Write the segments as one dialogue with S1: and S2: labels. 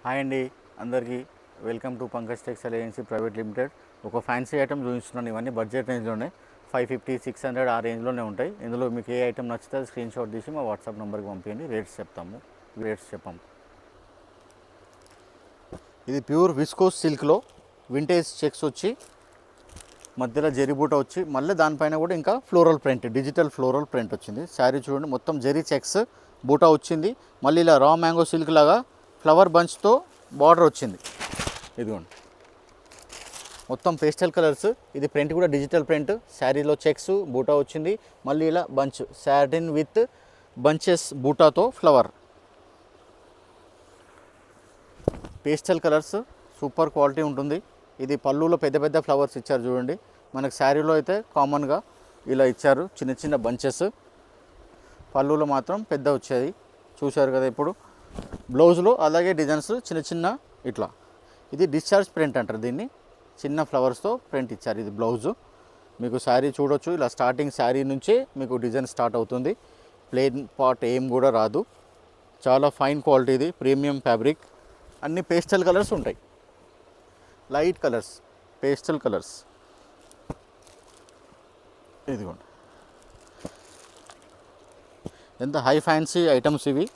S1: Hi అండి అందరికీ welcome to Pankaj textile agency private limited. ఒక ఫ్యాన్సీ ఐటమ్ చూపిస్తున్నాను. ఇవన్నీ బడ్జెట్ రేంజ్లోనే 550, 600 ఆ రేంజ్లోనే ఉంటాయి. ఇందులో మీకు ఏ ఐటమ్ నచ్చితే అది స్క్రీన్ షాట్ తీసి మా వాట్సాప్ నెంబర్కి పంపించండి. రేట్స్ చెప్పాము. ఇది ప్యూర్ విస్కోస్ సిల్క్లో వింటేజ్ చెక్స్ వచ్చి మధ్యలో జరీ బూట వచ్చి మళ్ళీ దానిపైన కూడా ఇంకా floral print, digital floral print వచ్చింది. శారీ చూడండి, మొత్తం జరీ చెక్స్ బూట వచ్చింది. మళ్ళీ ఇలా రా మ్యాంగో సిల్క్ లాగా ఫ్లవర్ బంచ్తో బార్డర్ వచ్చింది. ఇదిగోండి, మొత్తం పేస్టల్ కలర్స్. ఇది ప్రింట్ కూడా డిజిటల్ ప్రింట్. శారీలో చెక్స్ బూటా వచ్చింది. మళ్ళీ ఇలా బంచ్ సాటిన్ విత్ బంచెస్ బూటాతో flower. Pastel colours super quality ఉంటుంది. ఇది పళ్ళులో పెద్ద పెద్ద ఫ్లవర్స్ ఇచ్చారు చూడండి. మనకు శారీలో అయితే కామన్గా ఇలా ఇచ్చారు చిన్న చిన్న బంచెస్. పళ్ళులో మాత్రం పెద్ద వచ్చేది చూశారు కదా. ఇప్పుడు బ్లౌజ్లో అలాగే డిజైన్స్ చిన్న చిన్న ఇట్లా. ఇది డిశ్చార్జ్ ప్రింట్ అంటారు దీన్ని. చిన్న ఫ్లవర్స్తో ప్రింట్ ఇచ్చారు. ఇది బ్లౌజు. మీకు శారీ చూడొచ్చు. ఇలా స్టార్టింగ్ శారీ నుంచే మీకు డిజైన్ స్టార్ట్ అవుతుంది. ప్లెయిన్ పార్ట్ ఏం కూడా రాదు. చాలా ఫైన్ క్వాలిటీ. ఇది ప్రీమియం ఫ్యాబ్రిక్. అన్ని పేస్టల్ కలర్స్ ఉంటాయి. Light colours, pastel colours. ఇదిగోండి, ఎంత హై ఫ్యాన్సీ ఐటమ్స్ ఇవి.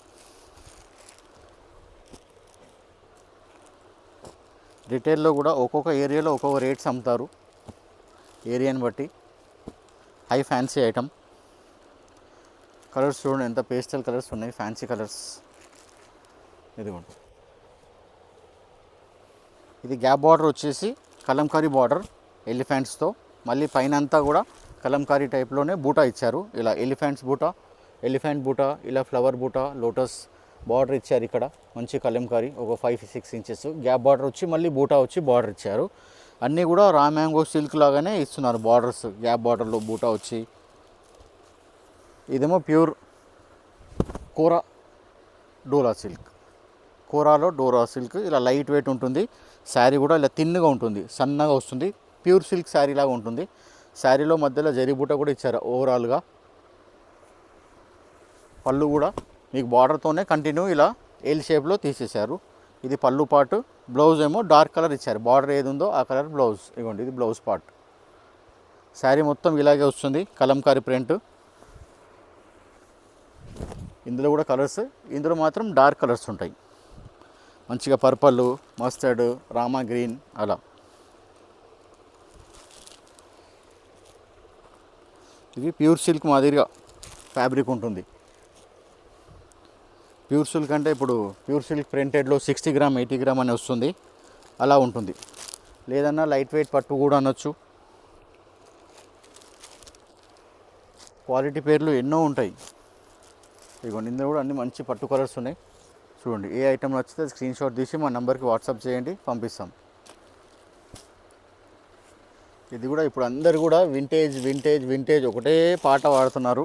S1: రిటైల్లో కూడా ఒక్కొక్క ఏరియాలో ఒక్కొక్క రేట్స్ అమ్ముతారు, ఏరియాని బట్టి. High fancy item. కలర్స్ చూడండి ఎంత పేస్టల్ కలర్స్ ఉన్నాయి, ఫ్యాన్సీ కలర్స్. ఇదిగోండి, ఇది గ్యాప్ బార్డర్ వచ్చేసి కలంకారీ బార్డర్ ఎలిఫెంట్స్తో. మళ్ళీ పైన అంతా కూడా కలంకారీ టైప్లోనే బూటా ఇచ్చారు. ఇలా ఎలిఫెంట్ బూటా, ఇలా ఫ్లవర్ బూటా, లోటస్ బార్డర్ ఇచ్చారు. ఇక్కడ మంచి కలంకారీ ఒక 5-6 ఇంచెస్ గ్యాప్ బార్డర్ వచ్చి మళ్ళీ బూటా వచ్చి బార్డర్ ఇచ్చారు. అన్నీ కూడా రా మ్యాంగో సిల్క్ లాగానే ఇస్తున్నారు బార్డర్స్. గ్యాప్ బార్డర్లో బూటా వచ్చి. ఇదేమో ప్యూర్ కోరా డోలా సిల్క్. కోరాలో డోరా సిల్క్. ఇలా లైట్ వెయిట్ ఉంటుంది. శారీ కూడా ఇలా థిన్గా ఉంటుంది, సన్నగా వస్తుంది. ప్యూర్ సిల్క్ శారీ లాగా ఉంటుంది. శారీలో మధ్యలో జరీ బూట కూడా ఇచ్చారు ఓవరాల్గా. పళ్ళు కూడా మీకు బార్డర్తోనే కంటిన్యూ ఇలా ఎల్ షేప్లో తీసేశారు. ఇది పళ్ళు పార్ట్. బ్లౌజ్ ఏమో డార్క్ కలర్ ఇచ్చారు. బార్డర్ ఏది ఉందో ఆ కలర్ బ్లౌజ్. ఇవ్వండి, ఇది బ్లౌజ్ పార్ట్. శారీ మొత్తం ఇలాగే వస్తుంది, కలంకారీ ప్రింట్. ఇందులో కూడా కలర్స్, ఇందులో మాత్రం డార్క్ కలర్స్ ఉంటాయి. మంచిగా పర్పల్, మస్టర్డ్, రామా గ్రీన్ అలా. ఇది ప్యూర్ సిల్క్ మాదిరిగా ఫ్యాబ్రిక్ ఉంటుంది. ప్యూర్ సిల్క్ అంటే ఇప్పుడు ప్యూర్ సిల్క్ ప్రింటెడ్లో 60 గ్రామ్ 80 గ్రామ్ అని వస్తుంది, అలా ఉంటుంది. లేదన్నా లైట్ వెయిట్ పట్టు కూడా అనొచ్చు. క్వాలిటీ పేర్లు ఎన్నో ఉంటాయి. ఇదిగోండి, ఇందులో కూడా అన్ని మంచి పట్టు కలర్స్ ఉన్నాయి. చూడండి, ఏ ఐటమ్ నచ్చితే స్క్రీన్ షాట్ తీసి మా నెంబర్కి వాట్సాప్ చేయండి, పంపిస్తాం. ఇది కూడా ఇప్పుడు అందరు కూడా వింటేజ్ ఒకటే పాట వాడుతున్నారు.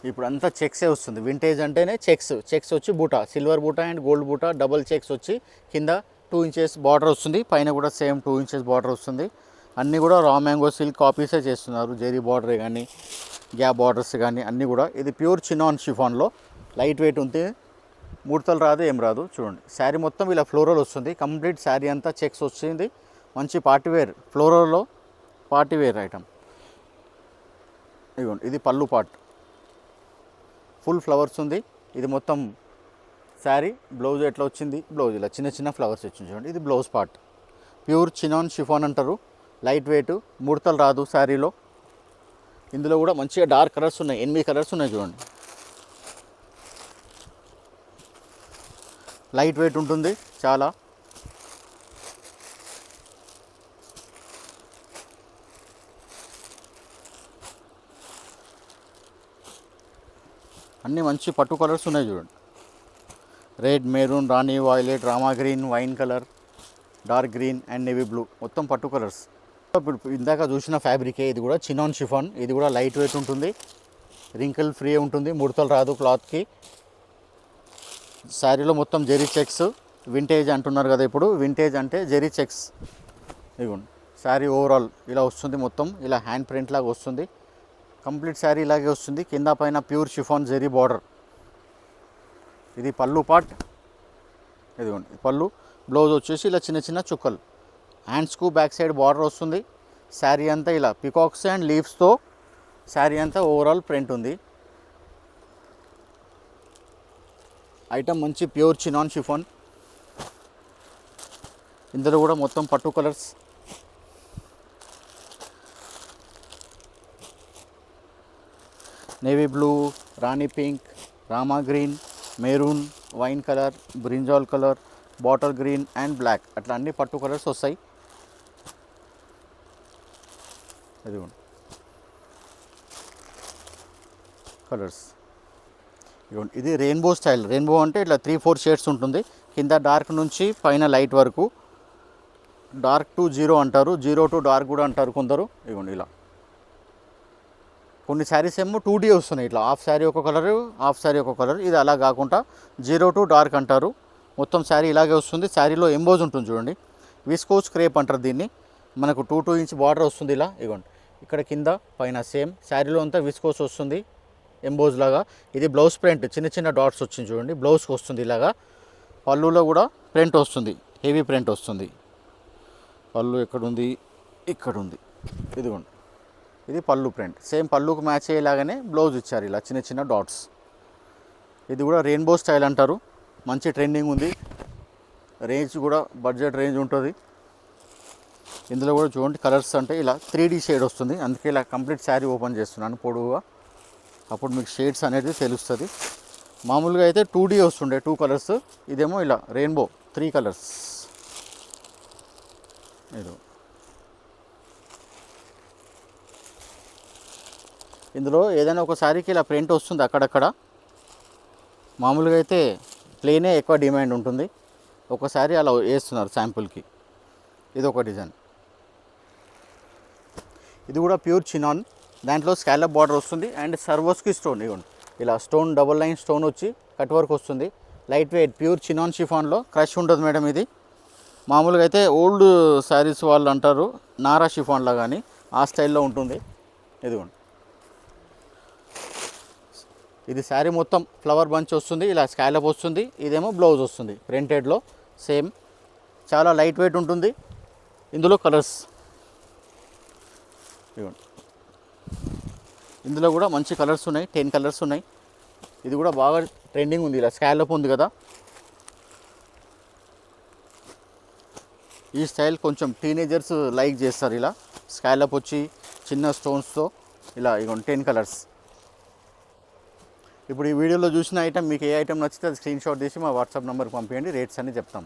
S1: ఇప్పుడు అంతా చెక్సే వస్తుంది. వింటేజ్ అంటేనే చెక్స్ వచ్చి బూటా, సిల్వర్ బూటా అండ్ గోల్డ్ బూటా, డబల్ చెక్స్ వచ్చి కింద 2 ఇంచెస్ బార్డర్ వస్తుంది. పైన కూడా సేమ్ 2 ఇంచెస్ బార్డర్ వస్తుంది. అన్నీ కూడా రా మ్యాంగో సిల్క్ కాపీసే చేస్తున్నారు. జెరీ బార్డరే కానీ గ్యాప్ బార్డర్స్ కానీ అన్నీ కూడా. ఇది ప్యూర్ చినాన్ షిఫాన్లో లైట్ వెయిట్ ఉంది. ముడతలు రాదు, ఏం రాదు. చూడండి, శారీ మొత్తం ఇలా ఫ్లోరల్ వస్తుంది. కంప్లీట్ శారీ అంతా చెక్స్ వచ్చింది. మంచి పార్టీవేర్, ఫ్లోరల్లో పార్టీవేర్ ఐటమ్. ఇదిగోండి, ఇది పళ్ళు పార్ట్. ఫుల్ ఫ్లవర్స్ ఉంది. ఇది మొత్తం శారీ. బ్లౌజ్ ఎట్లా వచ్చింది, బ్లౌజ్ ఇలా చిన్న చిన్న ఫ్లవర్స్ వచ్చింది చూడండి. ఇది blouse part. Pure chinon chiffon అంటారు. లైట్ వెయిట్, ముడతలు రాదు శారీలో. ఇందులో కూడా మంచిగా డార్క్ కలర్స్ ఉన్నాయి. 8 కలర్స్ ఉన్నాయి చూడండి. లైట్ వెయిట్ ఉంటుంది చాలా. అన్నీ మంచి పట్టు కలర్స్ ఉన్నాయి చూడండి. Red, maroon, Rani, violet, Rama green, wine colour, dark green and navy blue, మొత్తం పట్టు కలర్స్. ఇప్పుడు ఇందాక చూసిన ఫ్యాబ్రికే ఇది కూడా చినాన్ షిఫాన్. ఇది కూడా లైట్ వెయిట్ ఉంటుంది, రింకిల్ ఫ్రీ ఉంటుంది, ముడతలు రాదు క్లాత్కి. శారీలో మొత్తం జెరీ చెక్స్. వింటేజ్ అంటున్నారు కదా, ఇప్పుడు వింటేజ్ అంటే జెరీ చెక్స్. ఇదిగోండి, శారీ ఓవరాల్ ఇలా వస్తుంది. మొత్తం ఇలా హ్యాండ్ ప్రింట్ లాగా వస్తుంది. కంప్లీట్ శారీ ఇలాగే వస్తుంది. కింద పైన ప్యూర్ షిఫాన్ జెరీ బార్డర్. ఇది పళ్ళు పార్ట్. ఇదిగోండి పళ్ళు, బ్లౌజ్ వచ్చేసి ఇలా చిన్న చిన్న చుక్కలు, హ్యాండ్స్కు బ్యాక్ సైడ్ బార్డర్ వస్తుంది. శారీ అంతా ఇలా పికాక్స్ అండ్ లీవ్స్తో శారీ అంతా ఓవరాల్ ప్రింట్ ఉంది. ఐటమ్ మంచి ప్యూర్ చినాన్ షిఫాన్. ఇందులో కూడా మొత్తం పట్టు కలర్స్. నేవీ బ్లూ, రాణి పింక్, రామా green, maroon, wine colour, brinjal colour, bottle green and black, అట్లా అన్ని పట్టు కలర్స్ వస్తాయి. ఇదిగోండి కలర్స్. ఇదిగోండి ఇది రెయిన్బో స్టైల్. రెయిన్బో అంటే ఇట్లా 3-4 షేడ్స్ ఉంటుంది. కింద డార్క్ నుంచి పైన లైట్ వరకు. డార్క్ టు 0 అంటారు, 0 టు డార్క్ కూడా అంటారు కొందరు. ఇదిగోండి ఇలా కొన్ని శారీస్ ఏమో 2D వస్తున్నాయి. ఇట్లా హాఫ్ శారీ ఒక కలర్, హాఫ్ శారీ ఒక కలర్. ఇది అలా కాకుండా 0 టు డార్క్ అంటారు. మొత్తం శారీ ఇలాగే వస్తుంది. శారీలో ఎంబోజ్ ఉంటుంది చూడండి, విస్కోస్ క్రేప్ అంటారు దీన్ని. మనకు 2 ఇంచ్ బార్డర్ వస్తుంది ఇలా. ఇదిగోండి ఇక్కడ కింద పైన సేమ్ శారీలో అంతా విస్కోస్ వస్తుంది ఎంబోజ్ లాగా. ఇది బ్లౌజ్ ప్రింట్, చిన్న చిన్న డాట్స్ వచ్చింది చూడండి, బ్లౌజ్కి వస్తుంది ఇలాగా. పళ్ళులో కూడా ప్రింట్ వస్తుంది, హెవీ ప్రింట్ వస్తుంది. పళ్ళు ఎక్కడుంది, ఇక్కడ ఉంది. ఇదిగోండి ఇది పళ్ళు ప్రింట్. సేమ్ పళ్ళుకు మ్యాచ్ అయ్యేలాగానే బ్లౌజ్ ఇచ్చారు ఇలా చిన్న చిన్న డాట్స్. ఇది కూడా రెయిన్బో స్టైల్ అంటారు. మంచి ట్రెండింగ్ ఉంది. రేంజ్ కూడా బడ్జెట్ రేంజ్ ఉంటుంది. ఇందులో కూడా చూడండి కలర్స్ అంటే ఇలా 3D షేడ్ వస్తుంది. అందుకే ఇలా కంప్లీట్ శారీ ఓపెన్ చేస్తున్నాను పొడవుగా, అప్పుడు మీకు షేడ్స్ అనేది తెలుస్తుంది. మామూలుగా అయితే 2D వస్తుండే 2 కలర్స్, ఇదేమో ఇలా రెయిన్బో 3 కలర్స్. ఇది ఇందులో ఏదైనా ఒక శారీకి ఇలా ప్రింట్ వస్తుంది అక్కడక్కడ. మామూలుగా అయితే ప్లేనే ఎక్కువ డిమాండ్ ఉంటుంది. ఒకసారి అలా వేస్తున్నారు శాంపుల్కి. ఇది ఒక డిజైన్. ఇది కూడా ప్యూర్ చినాన్. దాంట్లో స్కాలప్ బార్డర్ వస్తుంది అండ్ సర్వోస్కి స్టోన్. ఇవ్వండి ఇలా స్టోన్, డబుల్ లైన్ స్టోన్ వచ్చి కట్ వర్క్ వస్తుంది. లైట్ వెయిట్ ప్యూర్ చినాన్ షిఫాన్లో క్రష్ ఉంటుంది మేడం. ఇది మామూలుగా అయితే ఓల్డ్ శారీస్ వాళ్ళు అంటారు నారా షిఫాన్లా, కానీ ఆ స్టైల్లో ఉంటుంది. ఇదిగోండి ఇది శారీ మొత్తం ఫ్లవర్ బంచ్ వస్తుంది, ఇలా స్కాలప్ వస్తుంది. ఇదేమో బ్లౌజ్ వస్తుంది ప్రింటెడ్లో సేమ్. చాలా లైట్ వెయిట్ ఉంటుంది. ఇందులో కలర్స్ ఇవ్వండి. ఇందులో కూడా మంచి కలర్స్ ఉన్నాయి, 10 కలర్స్ ఉన్నాయి. ఇది కూడా బాగా ట్రెండింగ్ ఉంది, ఇలా స్కాలప్ ఉంది కదా. ఈ స్టైల్ కొంచెం టీనేజర్స్ లైక్ చేస్తారు. ఇలా స్కాలప్ వచ్చి చిన్న స్టోన్స్తో ఇలా. ఇవ్వండి 10 కలర్స్. ఇప్పుడు ఈ వీడియోలో చూసిన ఐటమ్ మీకు ఏ ఐటమ్ నచ్చితే అది స్క్రీన్ షాట్ తీసి మా వాట్సాప్ నెంబర్కి పంపించండి, రేట్స్ అన్నీ చెప్తాం.